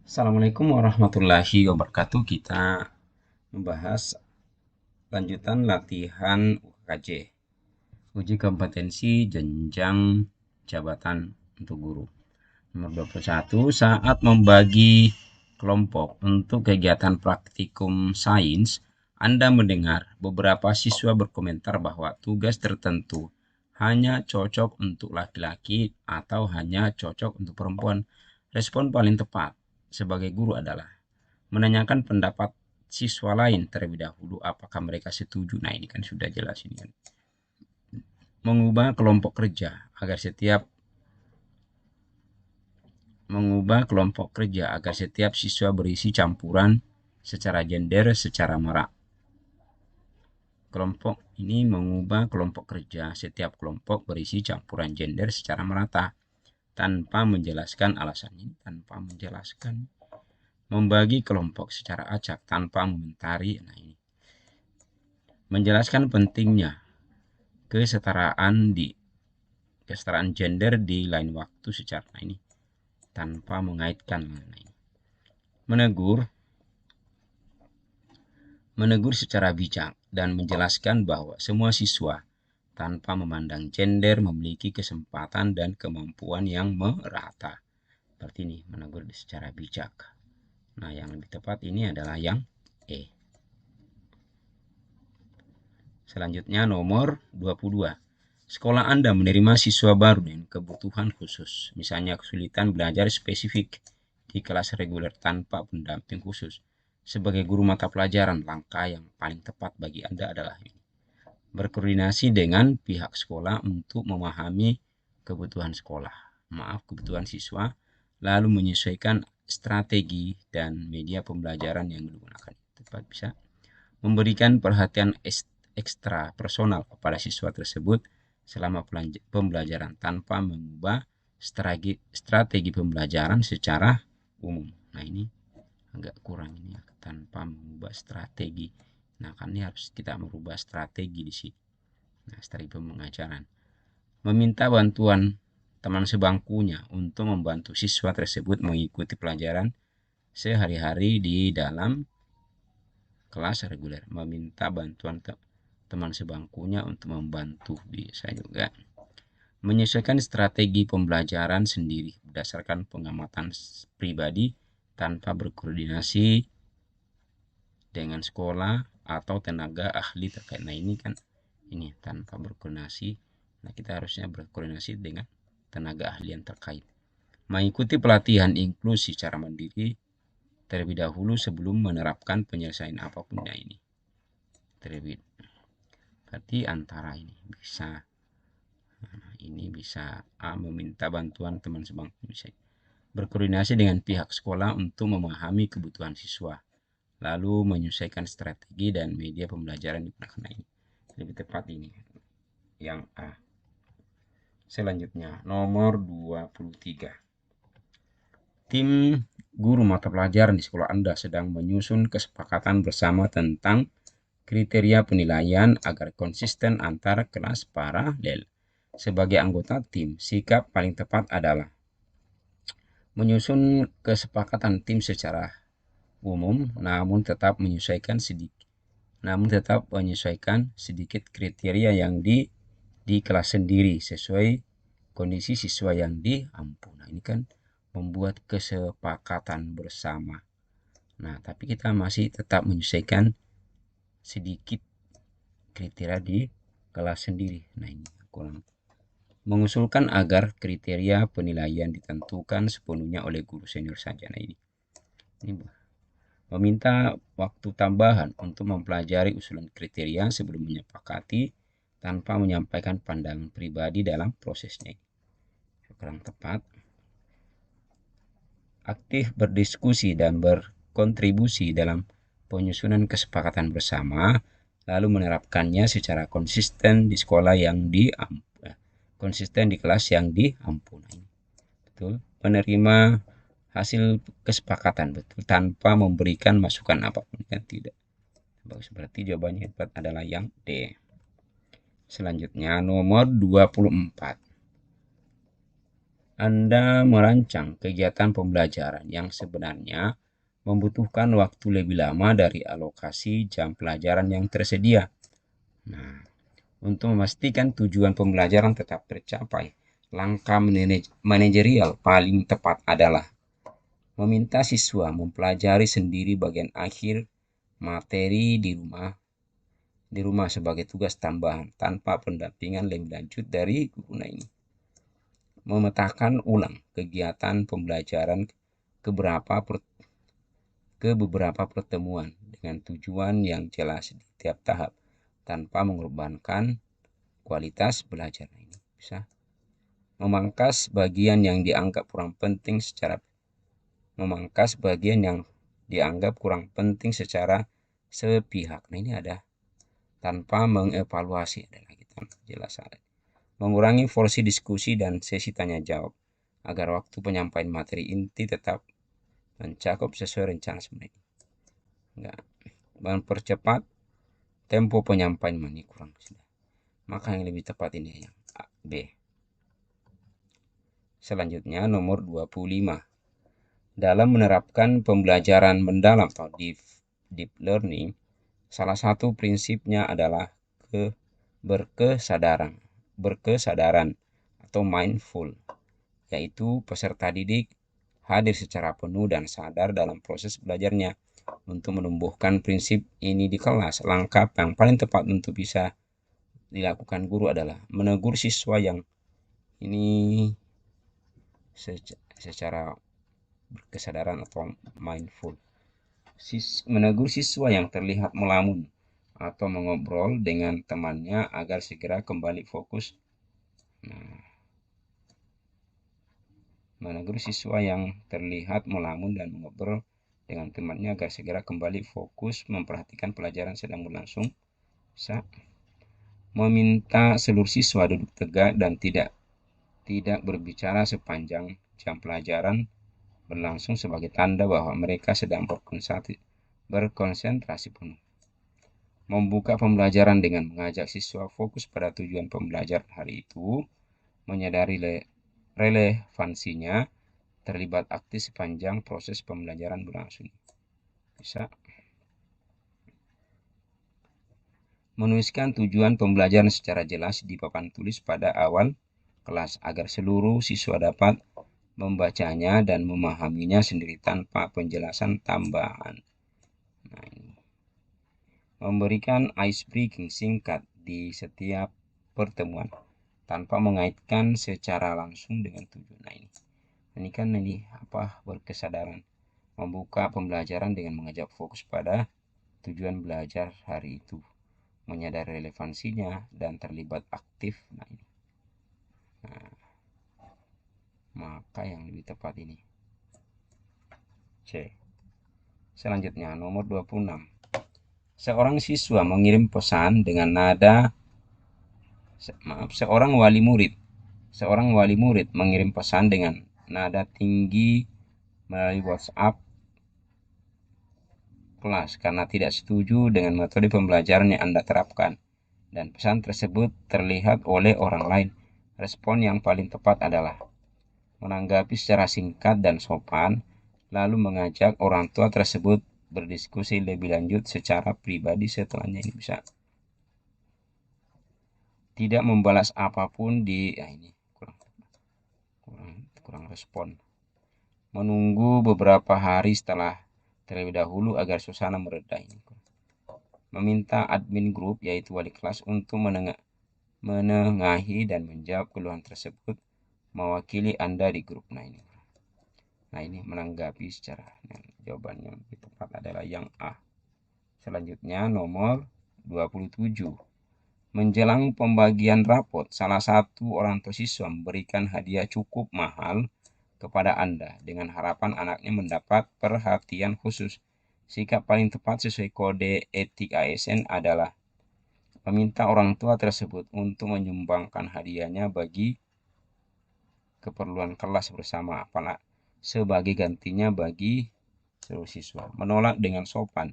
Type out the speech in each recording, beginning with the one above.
Assalamualaikum warahmatullahi wabarakatuh. Kita membahas lanjutan latihan UKJ, uji kompetensi jenjang jabatan untuk guru. Nomor 21, saat membagi kelompok untuk kegiatan praktikum sains, Anda mendengar beberapa siswa berkomentar bahwa tugas tertentu hanya cocok untuk laki-laki atau hanya cocok untuk perempuan. Respon paling tepat sebagai guru adalah menanyakan pendapat siswa lain terlebih dahulu apakah mereka setuju. Nah, ini kan sudah jelas ini kan. Mengubah kelompok kerja agar setiap siswa berisi campuran secara gender secara merata. Kelompok ini mengubah kelompok kerja setiap kelompok berisi campuran gender secara merata tanpa menjelaskan alasannya, tanpa menjelaskan. Membagi kelompok secara acak tanpa mengomentari. Nah, ini menjelaskan pentingnya kesetaraan gender di lain waktu secara ini tanpa mengaitkan. Nah, ini menegur secara bijak dan menjelaskan bahwa semua siswa tanpa memandang gender memiliki kesempatan dan kemampuan yang merata. Seperti ini, menegur secara bijak. Nah, yang lebih tepat ini adalah yang E. Selanjutnya nomor 22. Sekolah Anda menerima siswa baru dengan kebutuhan khusus, misalnya kesulitan belajar spesifik di kelas reguler tanpa pendamping khusus. Sebagai guru mata pelajaran, langkah yang paling tepat bagi Anda adalah ini. Berkoordinasi dengan pihak sekolah untuk memahami kebutuhan kebutuhan siswa, lalu menyesuaikan strategi dan media pembelajaran yang digunakan. Tepat bisa memberikan perhatian ekstra personal kepada siswa tersebut selama pembelajaran tanpa mengubah strategi pembelajaran secara umum. Nah, ini agak kurang ini ya, tanpa mengubah strategi. Nah, kan ini harus kita merubah strategi di sini. Nah, strategi pengajaran. Meminta bantuan teman sebangkunya untuk membantu siswa tersebut mengikuti pelajaran sehari-hari di dalam kelas reguler. Meminta bantuan teman sebangkunya untuk membantu bisa juga. Menyesuaikan strategi pembelajaran sendiri berdasarkan pengamatan pribadi tanpa berkoordinasi dengan sekolah atau tenaga ahli terkait. Nah, ini kan ini tanpa berkoordinasi. Nah, kita harusnya berkoordinasi dengan tenaga ahli yang terkait. Mengikuti pelatihan inklusi secara mandiri terlebih dahulu sebelum menerapkan penyelesaian apapun. Nah, ini terlebih. Berarti antara ini bisa meminta bantuan teman sebangku, bisa berkoordinasi dengan pihak sekolah untuk memahami kebutuhan siswa, lalu menyesuaikan strategi dan media pembelajaran digunakan. Nah, ini lebih tepat ini yang A. Selanjutnya nomor 23. Tim guru mata pelajaran di sekolah Anda sedang menyusun kesepakatan bersama tentang kriteria penilaian agar konsisten antar kelas paralel. Sebagai anggota tim, sikap paling tepat adalah menyusun kesepakatan tim secara umum, namun tetap menyesuaikan sedikit kriteria yang di kelas sendiri sesuai kondisi siswa yang diampu. Nah, ini kan membuat kesepakatan bersama. Nah, tapi kita masih tetap menyesuaikan sedikit kriteria di kelas sendiri. Nah, ini kurang. Mengusulkan agar kriteria penilaian ditentukan sepenuhnya oleh guru senior saja. Nah, ini meminta waktu tambahan untuk mempelajari usulan kriteria sebelum menyepakati tanpa menyampaikan pandangan pribadi dalam prosesnya. Kurang tepat. Aktif berdiskusi dan berkontribusi dalam penyusunan kesepakatan bersama, lalu menerapkannya secara konsisten di sekolah yang konsisten di kelas yang diampuni. Betul. Menerima hasil kesepakatan betul tanpa memberikan masukan apapun, kan tidak. Bagus, berarti jawabannya tepat adalah yang D. Selanjutnya nomor 24. Anda merancang kegiatan pembelajaran yang sebenarnya membutuhkan waktu lebih lama dari alokasi jam pelajaran yang tersedia. Nah, untuk memastikan tujuan pembelajaran tetap tercapai, langkah manajerial paling tepat adalah meminta siswa mempelajari sendiri bagian akhir materi di rumah sebagai tugas tambahan tanpa pendampingan lebih lanjut dari guru. Ini memetakan ulang kegiatan pembelajaran ke beberapa pertemuan dengan tujuan yang jelas di tiap tahap tanpa mengorbankan kualitas belajar. Ini bisa memangkas bagian yang dianggap kurang penting secara sepihak. Nah, ini ada tanpa mengevaluasi, ada lagi jelas ada. Mengurangi porsi diskusi dan sesi tanya jawab agar waktu penyampaian materi inti tetap mencakup sesuai rencana sebenarnya. Enggak. Mempercepat tempo penyampaian ini kurang sudah. Maka yang lebih tepat ini yang A, B. Selanjutnya nomor 25. Dalam menerapkan pembelajaran mendalam atau deep learning, salah satu prinsipnya adalah berkesadaran atau mindful, yaitu peserta didik hadir secara penuh dan sadar dalam proses belajarnya. Untuk menumbuhkan prinsip ini di kelas, langkah yang paling tepat untuk bisa dilakukan guru adalah menegur siswa yang ini secara berkesadaran atau mindful. Menegur siswa yang terlihat melamun atau mengobrol dengan temannya agar segera kembali fokus. Nah, menegur siswa yang terlihat melamun dan mengobrol dengan temannya agar segera kembali fokus memperhatikan pelajaran sedang berlangsung. Bisa meminta seluruh siswa duduk tegak dan tidak berbicara sepanjang jam pelajaran berlangsung sebagai tanda bahwa mereka sedang berkonsentrasi penuh. Membuka pembelajaran dengan mengajak siswa fokus pada tujuan pembelajaran hari itu, menyadari relevansinya, terlibat aktif sepanjang proses pembelajaran berlangsung. Bisa menuliskan tujuan pembelajaran secara jelas di papan tulis pada awal kelas agar seluruh siswa dapat membacanya dan memahaminya sendiri tanpa penjelasan tambahan. Nah, ini. Memberikan ice breaking singkat di setiap pertemuan tanpa mengaitkan secara langsung dengan tujuan. Nah, ini kan berkesadaran. Membuka pembelajaran dengan mengajak fokus pada tujuan belajar hari itu, menyadari relevansinya dan terlibat aktif. Nah, ini. Nah, maka yang lebih tepat ini C. Selanjutnya nomor 26. Seorang siswa mengirim pesan dengan nada seorang wali murid mengirim pesan dengan nada tinggi melalui WhatsApp kelas karena tidak setuju dengan metode pembelajaran yang Anda terapkan, dan pesan tersebut terlihat oleh orang lain. Respon yang paling tepat adalah menanggapi secara singkat dan sopan, lalu mengajak orang tua tersebut berdiskusi lebih lanjut secara pribadi setelahnya. Ini bisa tidak membalas apapun ini kurang respon. Menunggu beberapa hari setelah terlebih dahulu agar suasana mereda. Ini meminta admin grup yaitu wali kelas untuk menengahi dan menjawab keluhan tersebut mewakili Anda di grup. Nah, ini menanggapi secara jawabannya lebih tepat adalah yang A. Selanjutnya nomor 27. Menjelang pembagian rapot, salah satu orang tua siswa memberikan hadiah cukup mahal kepada Anda dengan harapan anaknya mendapat perhatian khusus. Sikap paling tepat sesuai kode etik ASN adalah meminta orang tua tersebut untuk menyumbangkan hadiahnya bagi keperluan kelas bersama, apalah sebagai gantinya bagi seluruh siswa. Menolak dengan sopan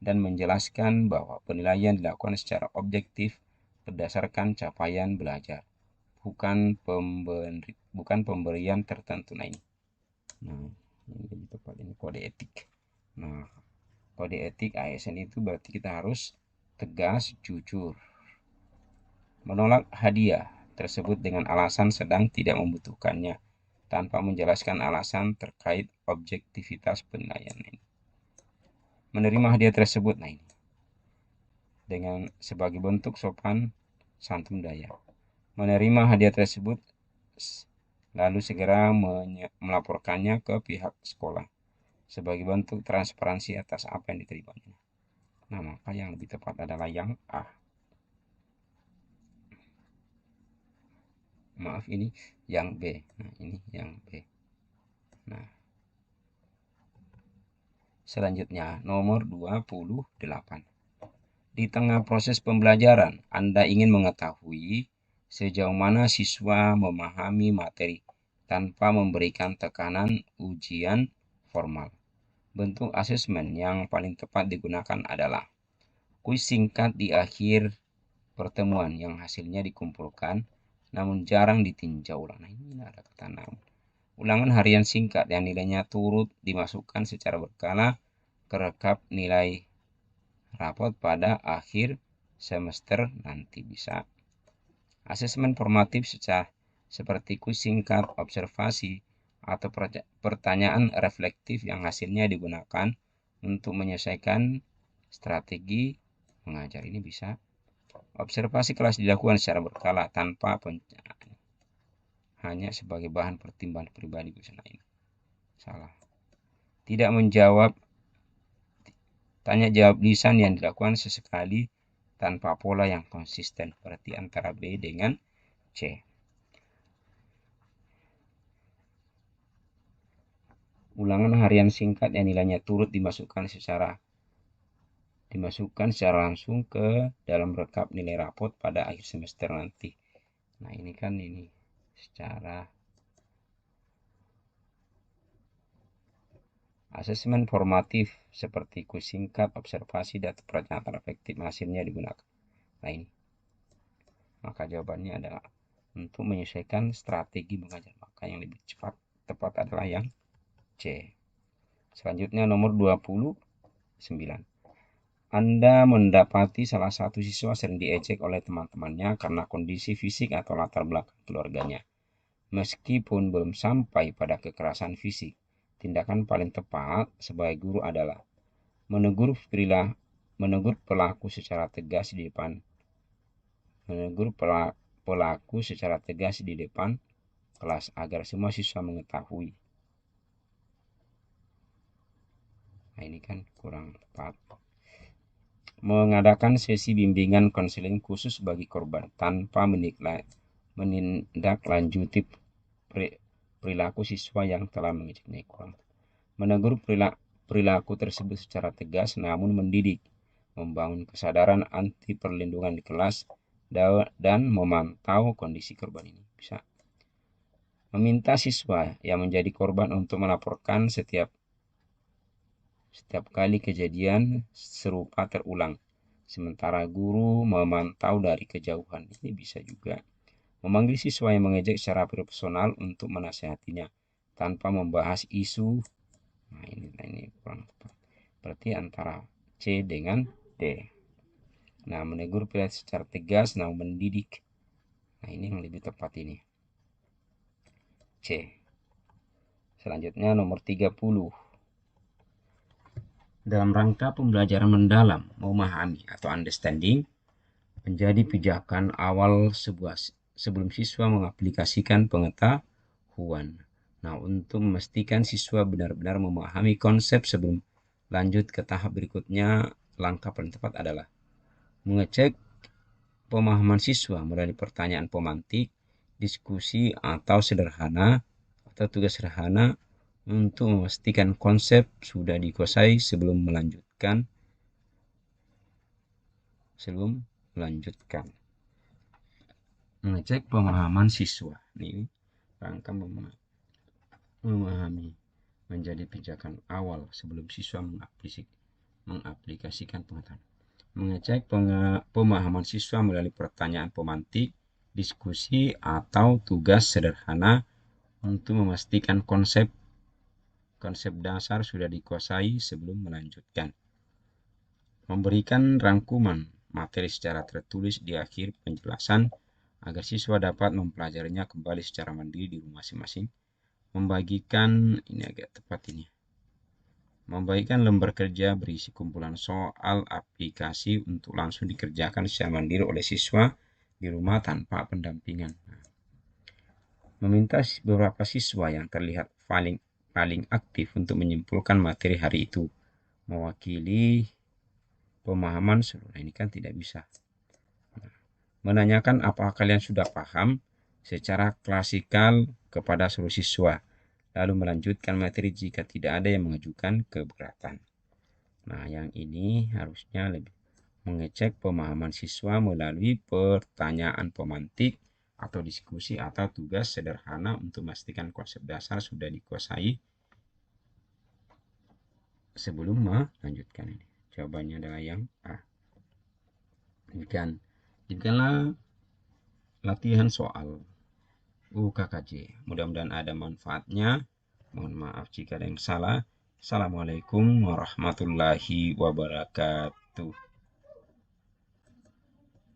dan menjelaskan bahwa penilaian dilakukan secara objektif berdasarkan capaian belajar, bukan bukan pemberian tertentu. Nah ini. Nah, ini lebih tepat, ini kode etik. Nah, kode etik ASN itu berarti kita harus tegas, jujur. Menolak hadiah tersebut dengan alasan sedang tidak membutuhkannya, tanpa menjelaskan alasan terkait objektivitas penilaian ini. Menerima hadiah tersebut, nah ini, dengan sebagai bentuk sopan santun budaya. Menerima hadiah tersebut lalu segera melaporkannya ke pihak sekolah sebagai bentuk transparansi atas apa yang diterimanya. Nah, maka yang lebih tepat adalah yang A. Maaf, ini yang B. Nah, ini yang B. Nah, selanjutnya nomor 28. Di tengah proses pembelajaran, Anda ingin mengetahui sejauh mana siswa memahami materi tanpa memberikan tekanan ujian formal. Bentuk asesmen yang paling tepat digunakan adalah kuis singkat di akhir pertemuan yang hasilnya dikumpulkan namun jarang ditinjau ulang. Nah, ini ada kata namun. Ulangan harian singkat yang nilainya turut dimasukkan secara berkala ke rekap nilai rapot pada akhir semester nanti. Bisa asesmen formatif seperti kuis singkat, observasi, atau pertanyaan reflektif yang hasilnya digunakan untuk menyelesaikan strategi mengajar. Ini bisa. Observasi kelas dilakukan secara berkala tanpa hanya sebagai bahan pertimbangan pribadi. Nah, ini salah. Tidak menjawab tanya jawab lisan yang dilakukan sesekali tanpa pola yang konsisten. Berarti antara B dengan C. Ulangan harian singkat yang nilainya turut dimasukkan secara langsung ke dalam rekap nilai rapot pada akhir semester nanti. Nah, ini kan ini secara asesmen formatif seperti kuis singkat, observasi, dan pertanyaan efektif hasilnya digunakan. Nah, ini. Maka jawabannya adalah untuk menyesuaikan strategi mengajar. Maka yang lebih tepat adalah yang C. Selanjutnya nomor 29. Anda mendapati salah satu siswa sering diejek oleh teman-temannya karena kondisi fisik atau latar belakang keluarganya. Meskipun belum sampai pada kekerasan fisik, tindakan paling tepat sebagai guru adalah menegur pelaku secara tegas di depan kelas agar semua siswa mengetahui. Nah, ini kan kurang tepat. Mengadakan sesi bimbingan konseling khusus bagi korban tanpa menindaklanjuti perilaku siswa yang telah mengejeknya. Menegur perilaku tersebut secara tegas namun mendidik, membangun kesadaran anti perlindungan di kelas, dan memantau kondisi korban ini. Bisa. Meminta siswa yang menjadi korban untuk melaporkan setiap kali kejadian serupa terulang, sementara guru memantau dari kejauhan. Ini bisa juga. Memanggil siswa yang mengejek secara personal untuk menasihatinya tanpa membahas isu. Nah, ini kurang tepat. Berarti antara C dengan D. Nah, menegur perilaku secara tegas namun mendidik. Nah, ini yang lebih tepat ini. C. Selanjutnya nomor 30. Dalam rangka pembelajaran mendalam, memahami atau understanding menjadi pijakan awal sebelum siswa mengaplikasikan pengetahuan. Nah, untuk memastikan siswa benar-benar memahami konsep sebelum lanjut ke tahap berikutnya, langkah paling tepat adalah mengecek pemahaman siswa melalui pertanyaan pemantik, diskusi, atau tugas sederhana untuk memastikan konsep sudah dikuasai sebelum melanjutkan. Mengecek pemahaman siswa. Ini rangka memahami menjadi pijakan awal sebelum siswa mengaplikasikan pengetahuan. Mengecek pemahaman siswa melalui pertanyaan pemantik, diskusi, atau tugas sederhana untuk memastikan konsep dasar sudah dikuasai sebelum melanjutkan. Memberikan rangkuman materi secara tertulis di akhir penjelasan agar siswa dapat mempelajarinya kembali secara mandiri di rumah masing-masing. Membagikan, ini agak tepat ini, membagikan lembar kerja berisi kumpulan soal aplikasi untuk langsung dikerjakan secara mandiri oleh siswa di rumah tanpa pendampingan. Meminta beberapa siswa yang terlihat paling aktif untuk menyimpulkan materi hari itu, mewakili pemahaman seluruh. Ini kan tidak bisa. Menanyakan apakah kalian sudah paham secara klasikal kepada seluruh siswa, lalu melanjutkan materi jika tidak ada yang mengajukan keberatan. Nah, yang ini harusnya lebih mengecek pemahaman siswa melalui pertanyaan pemantik atau diskusi atau tugas sederhana untuk memastikan konsep dasar sudah dikuasai sebelum melanjutkan ini. Jawabannya adalah yang A. Demikianlah latihan soal UKKJ. Mudah-mudahan ada manfaatnya. Mohon maaf jika ada yang salah. Assalamualaikum warahmatullahi wabarakatuh.